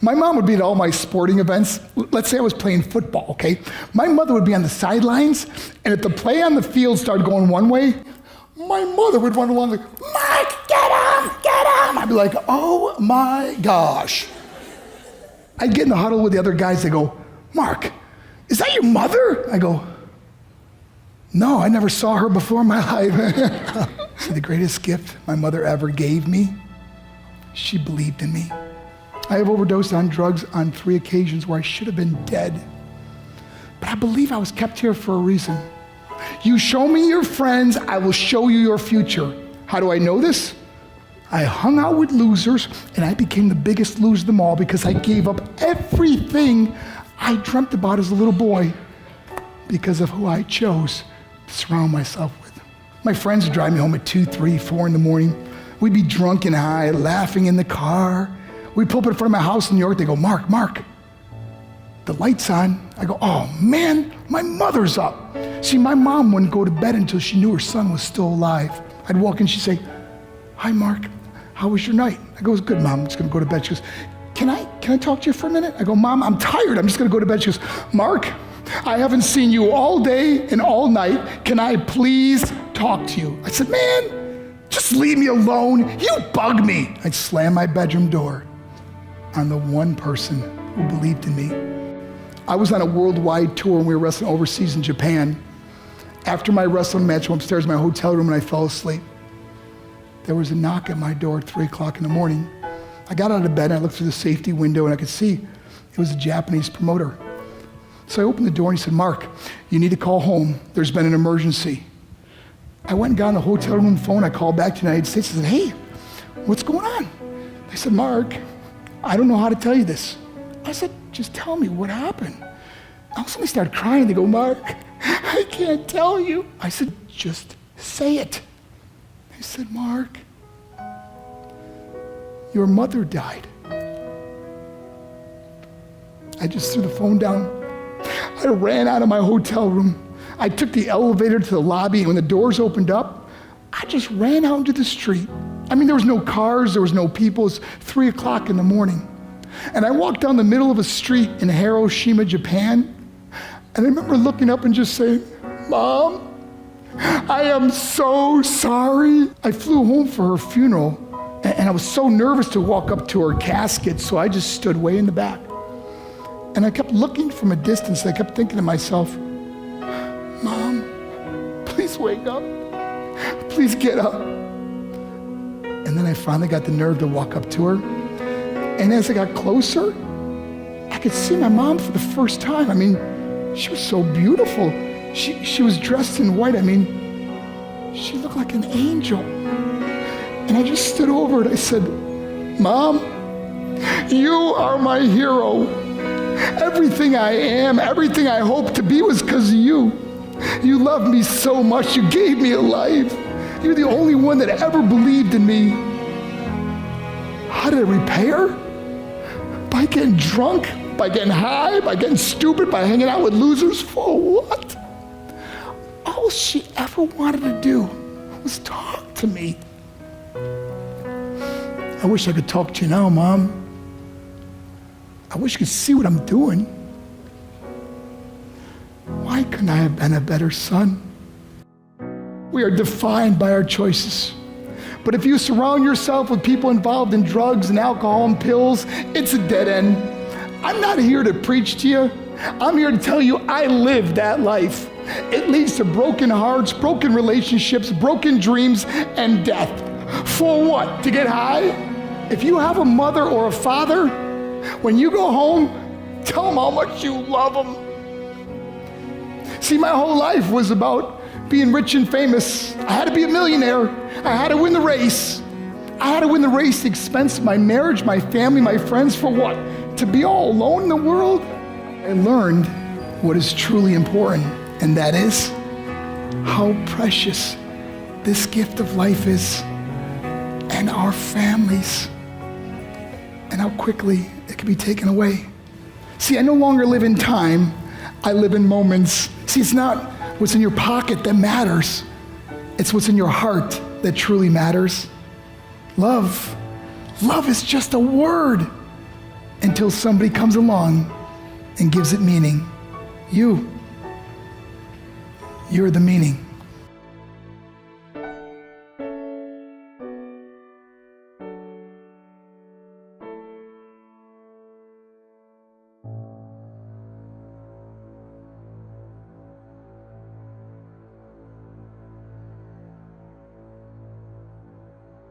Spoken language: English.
My mom would be at all my sporting events. Let's say I was playing football, okay? My mother would be on the sidelines, and if the play on the field started going one way, my mother would run along like, Mark, get him, get him. I'd be like, oh my gosh. I'd get in the huddle with the other guys. They go, Mark, is that your mother? I go, no, I never saw her before in my life. See, the greatest gift my mother ever gave me, she believed in me. I have overdosed on drugs on 3 occasions where I should have been dead. But I believe I was kept here for a reason. You show me your friends, I will show you your future. How do I know this? I hung out with losers, and I became the biggest loser of them all because I gave up everything I dreamt about as a little boy because of who I chose to surround myself with. My friends would drive me home at 2, 3, 4 in the morning. We'd be drunk and high, laughing in the car. We'd pull up in front of my house in New York. They go, Mark, the light's on. I go, oh man, my mother's up. See, my mom wouldn't go to bed until she knew her son was still alive. I'd walk in, she'd say, hi Mark, how was your night? I go, it's good, Mom, I'm just gonna go to bed. She goes, can I talk to you for a minute? I go, Mom, I'm tired, I'm just gonna go to bed. She goes, Mark, I haven't seen you all day and all night. Can I please talk to you? I said, man, just leave me alone. You bug me. I'd slam my bedroom door on the one person who believed in me. I was on a worldwide tour and we were wrestling overseas in Japan. After my wrestling match, I went upstairs in my hotel room and I fell asleep. There was a knock at my door at 3 o'clock in the morning. I got out of bed and I looked through the safety window and I could see it was a Japanese promoter. So I opened the door and he said, Mark, you need to call home. There's been an emergency. I went and got on the hotel room phone. I called back to the United States. I said, hey, what's going on? They said, Mark, I don't know how to tell you this. I said, just tell me what happened. All of a sudden they started crying. They go, Mark, I can't tell you. I said, just say it. They said, Mark, your mother died. I just threw the phone down. I ran out of my hotel room. I took the elevator to the lobby, and when the doors opened up, I just ran out into the street. I mean, there was no cars, there was no people. It was 3 o'clock in the morning. And I walked down the middle of a street in Hiroshima, Japan, and I remember looking up and just saying, Mom, I am so sorry. I flew home for her funeral, and I was so nervous to walk up to her casket, so I just stood way in the back. And I kept looking from a distance. I kept thinking to myself, Mom, please wake up. Please get up. And then I finally got the nerve to walk up to her. And as I got closer, I could see my mom for the first time. I mean, she was so beautiful. She was dressed in white. I mean, she looked like an angel. And I just stood over her and I said, Mom, you are my hero. Everything I am, everything I hope to be was because of you. You loved me so much. You gave me a life. You're the only one that ever believed in me. How did I repay her? By getting drunk, by getting high, by getting stupid, by hanging out with losers. For what? All she ever wanted to do was talk to me. I wish I could talk to you now, Mom. I wish you could see what I'm doing. Why couldn't I have been a better son? We are defined by our choices. But if you surround yourself with people involved in drugs and alcohol and pills, it's a dead end. I'm not here to preach to you. I'm here to tell you I lived that life. It leads to broken hearts, broken relationships, broken dreams, and death. For what? To get high? If you have a mother or a father, when you go home, tell them how much you love them. See, my whole life was about being rich and famous. I had to be a millionaire. I had to win the race. I had to win the race at the expense of my marriage, my family, my friends. For what? To be all alone in the world? I learned what is truly important, and that is how precious this gift of life is, and our families, and how quickly it can be taken away. See, I no longer live in time. I live in moments. See, it's not what's in your pocket that matters. It's what's in your heart that truly matters. Love is just a word, until somebody comes along and gives it meaning. You're the meaning.